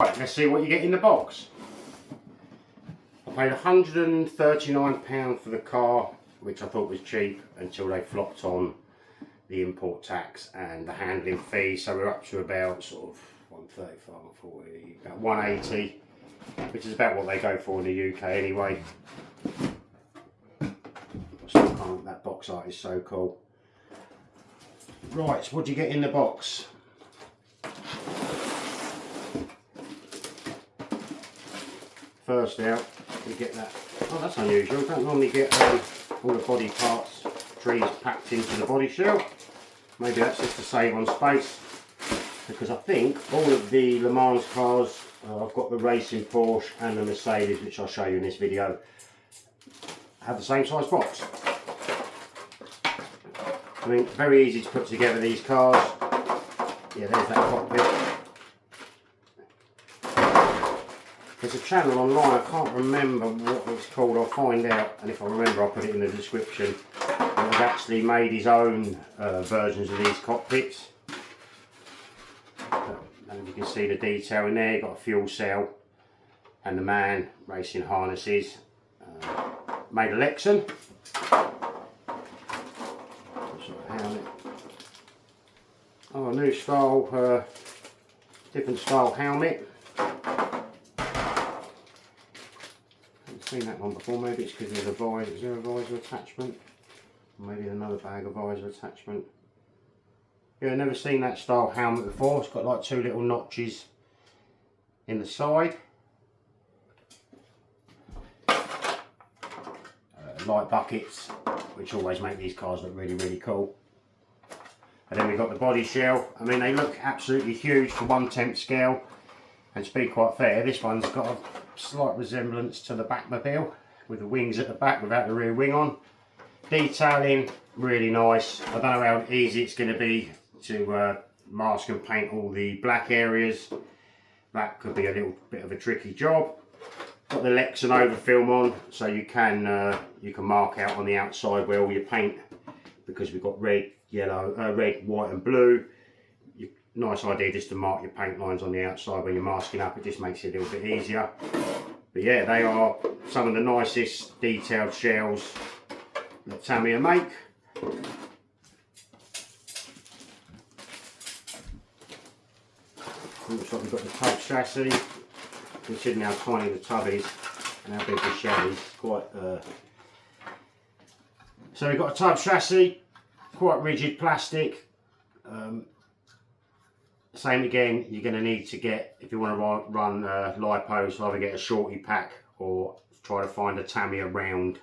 Right, let's see what you get in the box. I paid £139 for the car, which I thought was cheap until they flopped on the import tax and the handling fee. So we're up to about sort of 135, 140, about 180, which is about what they go for in the UK anyway. That box art is so cool. Right, so what do you get in the box? First out, we get that. Oh, that's unusual. Don't normally get all the body parts, trees packed into the body shell. Maybe that's just to save on space, because I think all of the Le Mans cars, I've got the racing Porsche and the Mercedes, which I'll show you in this video, have the same size box. I mean, very easy to put together these cars. Yeah, there's that cockpit. There's a channel online, I can't remember what it's called, I'll find out, and if I remember I'll put it in the description. He's actually made his own versions of these cockpits. And you can see the detail in there. You've got a fuel cell and the man, racing harnesses. Made of Lexan. Oh, a new style, different style helmet. Seen that one before. Maybe it's because there's a visor. Is there a visor attachment? Maybe another bag of visor attachment. Yeah, I've never seen that style helmet before. It's got like two little notches in the side. Light buckets, which always make these cars look really, really cool. And then we've got the body shell. I mean, they look absolutely huge for 1/10 scale. And to be quite fair, this one's got a slight resemblance to the Batmobile with the wings at the back without the rear wing on. Detailing really nice. I don't know how easy it's going to be to mask and paint all the black areas. That could be a little bit of a tricky job. Got the Lexan over film on, so you can mark out on the outside where all your paint, because we've got red, yellow, red, white and blue. Nice idea just to mark your paint lines on the outside when you're masking up. It just makes it a little bit easier. But yeah, they are some of the nicest detailed shells that Tamiya make. Looks like we've got the tub chassis. Considering how tiny the tub is and how big the shell is, quite. So we've got a tub chassis, quite rigid plastic. Same again, you're going to need to get, if you want to run lipos, either get a shorty pack or try to find a Tamiya round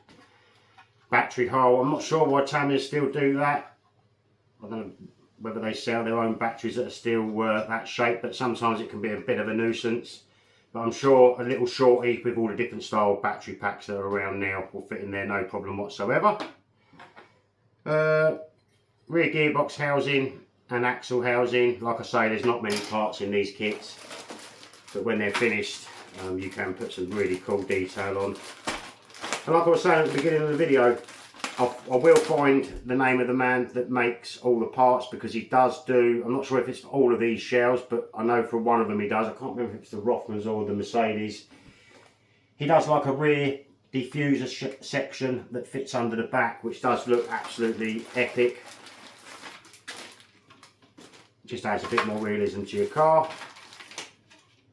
battery hole. I'm not sure why Tamiya still do that. I don't know whether they sell their own batteries that are still that shape, but sometimes it can be a bit of a nuisance. But I'm sure a little shorty with all the different style battery packs that are around now will fit in there, no problem whatsoever. Rear gearbox housing and axle housing. Like I say, there's not many parts in these kits, but when they're finished you can put some really cool detail on. And like I was saying at the beginning of the video, I will find the name of the man that makes all the parts, because he does do, I'm not sure if it's for all of these shells, but I know for one of them he does. I can't remember if it's the Rothmans or the Mercedes. He does like a rear diffuser section that fits under the back, which does look absolutely epic. Just adds a bit more realism to your car.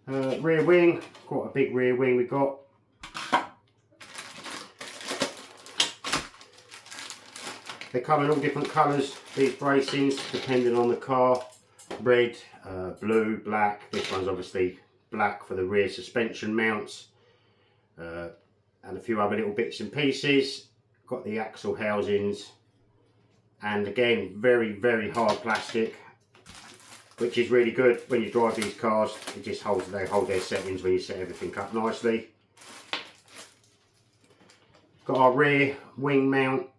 Rear wing, quite a big rear wing we've got. They come in all different colours, these bracings, depending on the car. Red, blue, black. This one's obviously black for the rear suspension mounts. And a few other little bits and pieces. Got the axle housings. And again, very, very hard plastic, which is really good when you drive these cars. It just holds, they hold their settings when you set everything up nicely. Got our rear wing mount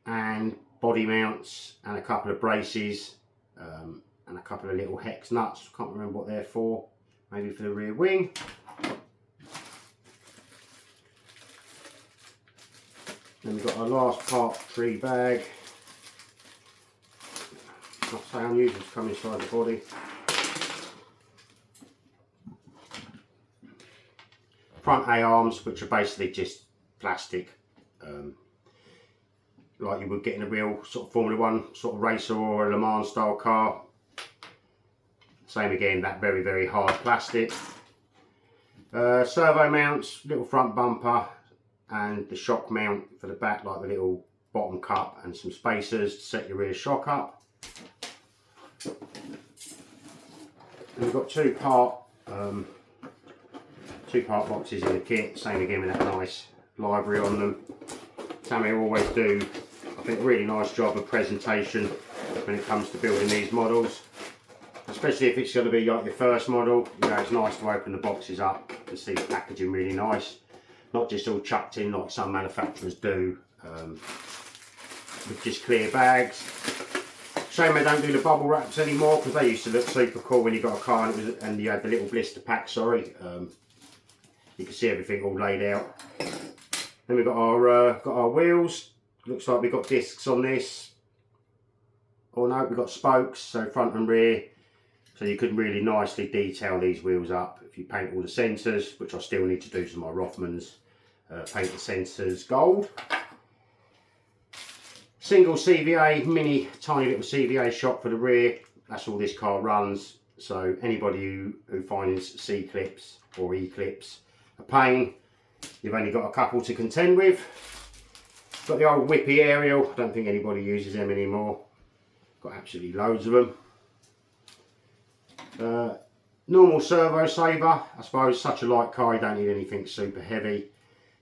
and body mounts and a couple of braces and a couple of little hex nuts. Can't remember what they're for. Maybe for the rear wing. Then we've got our last part tree bag. Not so unusual to come inside the body. front A-arms, which are basically just plastic, like you would get in a real sort of Formula 1 sort of racer or a Le Mans style car. Same again, that very, very hard plastic. Servo mounts, little front bumper, and the shock mount for the back, like the little bottom cup and some spacers to set your rear shock up. And we've got two part boxes in the kit, same again with that nice library on them. Tamiya always do, I think, a really nice job of presentation when it comes to building these models, especially if it's going to be like your first model. You know, it's nice to open the boxes up and see the packaging really nice, not just all chucked in like some manufacturers do, with just clear bags. Shame they don't do the bubble wraps anymore, because they used to look super cool when you got a car and you had the little blister pack, sorry. You can see everything all laid out. Then we've got our wheels. Looks like we've got discs on this. Oh no, we've got spokes, so front and rear. So you could really nicely detail these wheels up if you paint all the sensors, which I still need to do to my Rothmans. Paint the sensors gold. Single CVA, mini tiny little CVA shop for the rear. That's all this car runs. So anybody who finds C-clips or E-clips a pain, you've only got a couple to contend with. Got the old whippy aerial. I don't think anybody uses them anymore. Got absolutely loads of them. Normal servo saver. I suppose such a light car, you don't need anything super heavy,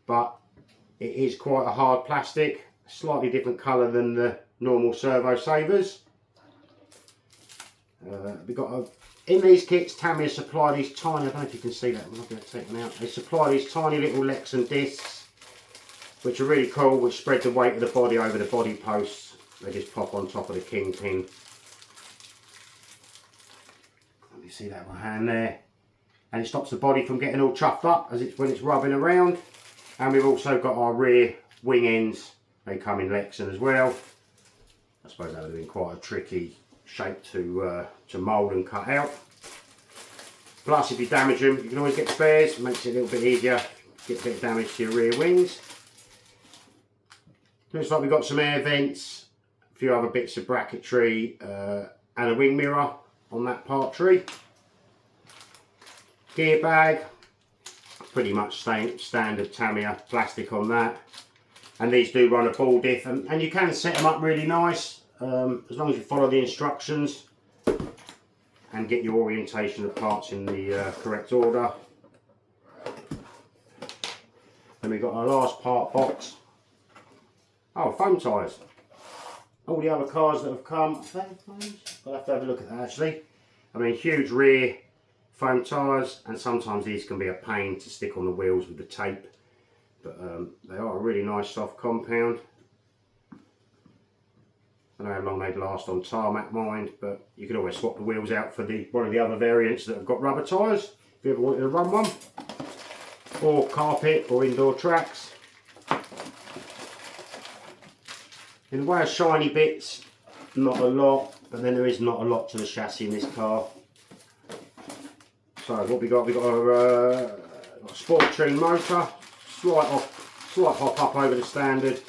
but it is quite a hard plastic, slightly different colour than the normal servo savers. We've got in these kits, Tamiya supply these tiny, I don't know if you can see that, I'm not going to take them out. They supply these tiny little Lexan discs, which are really cool, which spread the weight of the body over the body posts. They just pop on top of the kingpin. Let me see that in my hand there. And it stops the body from getting all chuffed up when it's rubbing around. And we've also got our rear wing ends. They come in Lexan as well. I suppose that would have been quite a tricky shape to mould and cut out. Plus, if you damage them, you can always get spares. It makes it a little bit easier. Get a bit of damage to your rear wings. Looks like we've got some air vents, a few other bits of bracketry, and a wing mirror on that part tree. Gear bag, pretty much standard Tamiya plastic on that. And these do run a ball diff, and you can set them up really nice, as long as you follow the instructions and get your orientation of parts in the correct order. Then we've got our last part box. Oh, foam tyres. All the other cars that have come, I'll have to have a look at that actually. I mean, huge rear foam tyres, and sometimes these can be a pain to stick on the wheels with the tape. But they are a really nice soft compound. I don't know how long they'd last on tarmac, mind, but you can always swap the wheels out for one of the other variants that have got rubber tyres, if you ever wanted to run one. Or carpet or indoor tracks. In the way of shiny bits, not a lot, but then there is not a lot to the chassis in this car. So what we got? We got our sport tune motor, slight hop up over the standard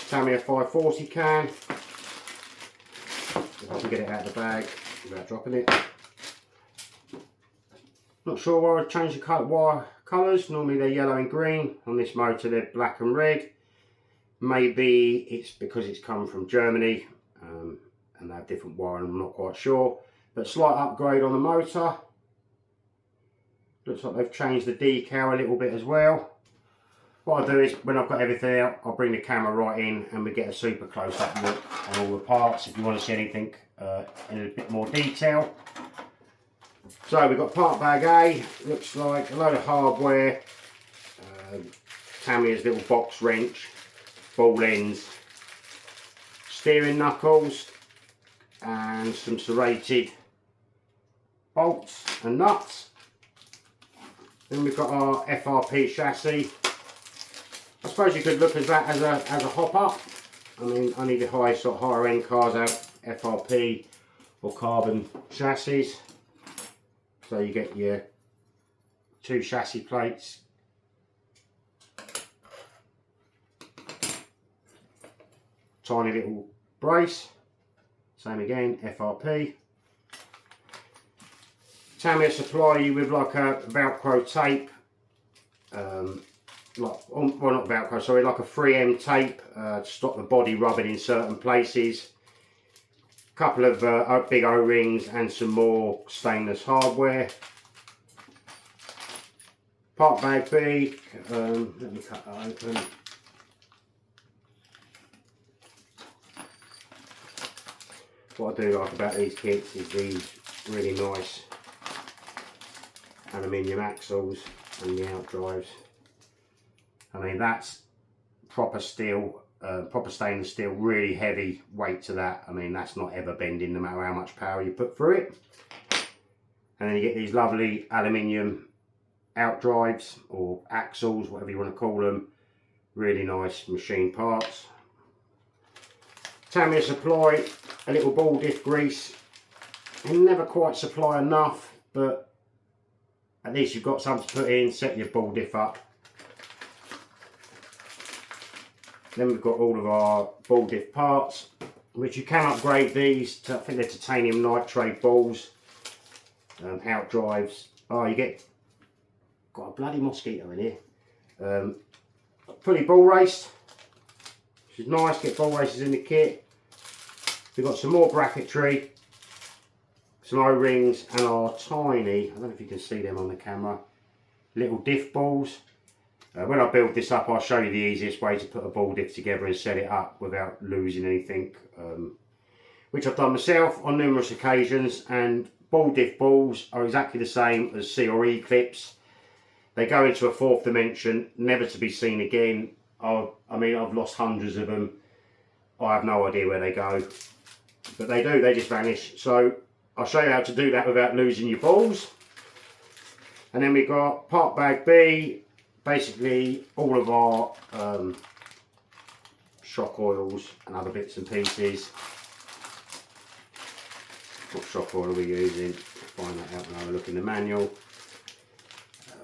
Tamiya 540 can. If I can get it out of the bag without dropping it. Not sure why I've changed the colours. Normally they're yellow and green. On this motor they're black and red. Maybe it's because it's come from Germany and they have different wiring, I'm not quite sure. But slight upgrade on the motor. Looks like they've changed the decal a little bit as well. What I'll do is, when I've got everything out, I'll bring the camera right in and we get a super close-up look on all the parts if you want to see anything in a bit more detail. So we've got part bag A, looks like a load of hardware, Tamiya's little box wrench, ball ends, steering knuckles, and some serrated bolts and nuts. Then we've got our FRP chassis. I suppose you could look at that as a hop up. I mean, only the higher end cars have FRP or carbon chassis. So you get your two chassis plates tiny little brace, same again, FRP. Tamiya supply you with like a Velcro tape, well not Velcro, sorry, like a 3M tape to stop the body rubbing in certain places. A couple of big O-rings and some more stainless hardware. Part bag B, let me cut that open. What I do like about these kits is these really nice aluminium axles and the out drives. I mean, that's proper steel, proper stainless steel, really heavy weight to that. I mean, that's not ever bending no matter how much power you put through it. And then you get these lovely aluminium out drives or axles, whatever you want to call them. Really nice machine parts. Tamiya supply a little ball diff grease. They never quite supply enough, but at least you've got something to put in, set your ball diff up. Then we've got all of our ball diff parts, which you can upgrade these to, I think they're titanium nitrate balls, out drives. Oh, you got a bloody mosquito in here. Fully ball raced, which is nice, get ball races in the kit. We've got some more bracketry, some O-rings, and our tiny, I don't know if you can see them on the camera, little diff balls. When I build this up, I'll show you the easiest way to put a ball diff together and set it up without losing anything, which I've done myself on numerous occasions. And ball diff balls are exactly the same as C or E clips. They go into a fourth dimension, never to be seen again. I mean, I've lost hundreds of them. I have no idea where they go, but they do, they just vanish. So I'll show you how to do that without losing your balls. And then we've got part bag B, basically all of our shock oils and other bits and pieces. What shock oil are we using? Find that out when I have a look in the manual.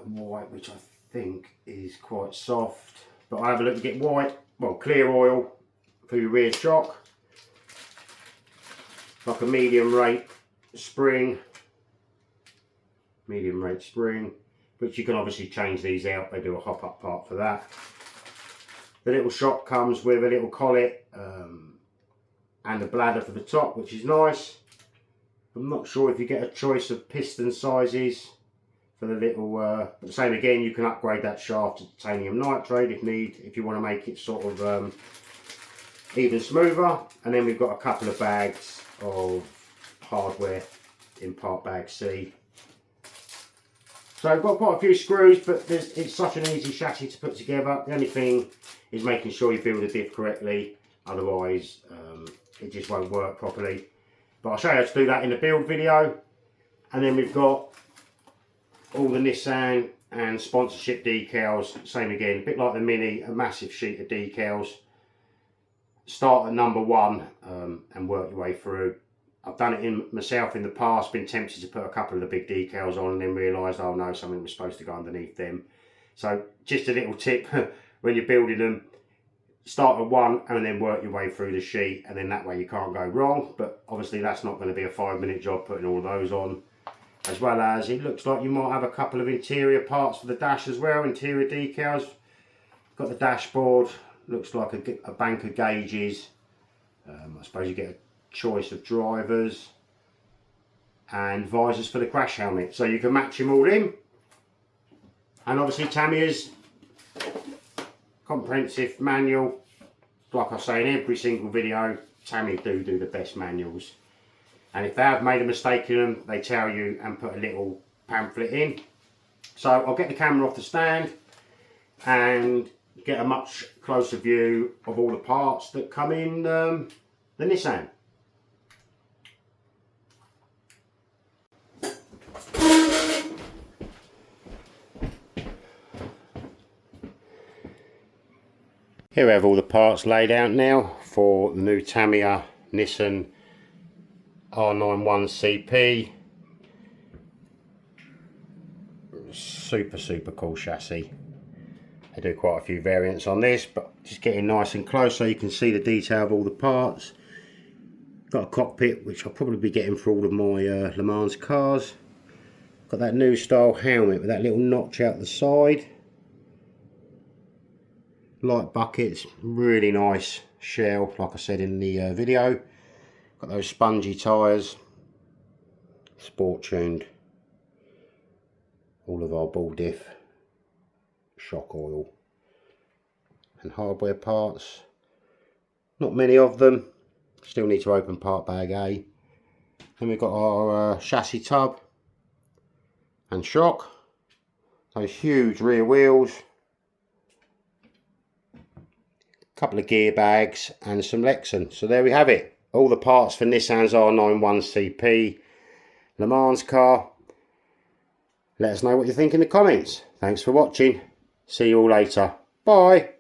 White, which I think is quite soft, but I have a look to get white, well, clear oil for your rear shock. Like a medium rate spring, which you can obviously change these out. They do a hop up part for that. The little shock comes with a little collet and a bladder for the top, which is nice. I'm not sure if you get a choice of piston sizes for the little, but the same again, you can upgrade that shaft to titanium nitrate if you want to make it sort of even smoother. And then we've got a couple of bags of hardware in part bag C. So I've got quite a few screws, but it's such an easy chassis to put together. The only thing is making sure you build the diff correctly, otherwise it just won't work properly. But I'll show you how to do that in the build video. And then we've got all the Nissan and sponsorship decals, same again, a bit like the Mini, a massive sheet of decals. Start at number 1 and work your way through. I've done it myself in the past, been tempted to put a couple of the big decals on and then realised, oh no, something was supposed to go underneath them. So just a little tip, when you're building them, start at 1 and then work your way through the sheet, and then that way you can't go wrong. But obviously that's not going to be a 5-minute job putting all of those on. As well as it looks like you might have a couple of interior parts for the dash as well, interior decals. Got the dashboard, looks like a bank of gauges. I suppose you get a choice of drivers and visors for the crash helmet, so you can match them all in. And obviously Tamiya's comprehensive manual, like I say in every single video, Tamiya do the best manuals. And if they have made a mistake in them, they tell you and put a little pamphlet in. So I'll get the camera off the stand and get a much closer view of all the parts that come in the Nissan. Here we have all the parts laid out now for the new Tamiya Nissan R91CP. Super cool chassis. They do quite a few variants on this, but just getting nice and close so you can see the detail of all the parts. Got a cockpit which I'll probably be getting for all of my Le Mans cars. Got that new style helmet with that little notch out the side. Light buckets, really nice shell like I said in the video. Got those spongy tyres, sport tuned. All of our ball diff, shock oil and hardware parts. Not many of them. Still need to open part bag A. Then we've got our chassis tub and shock. Those huge rear wheels. A couple of gear bags and some Lexan. So there we have it. All the parts for Nissan's R91CP Le Mans car. Let us know what you think in the comments. Thanks for watching. See you all later. Bye.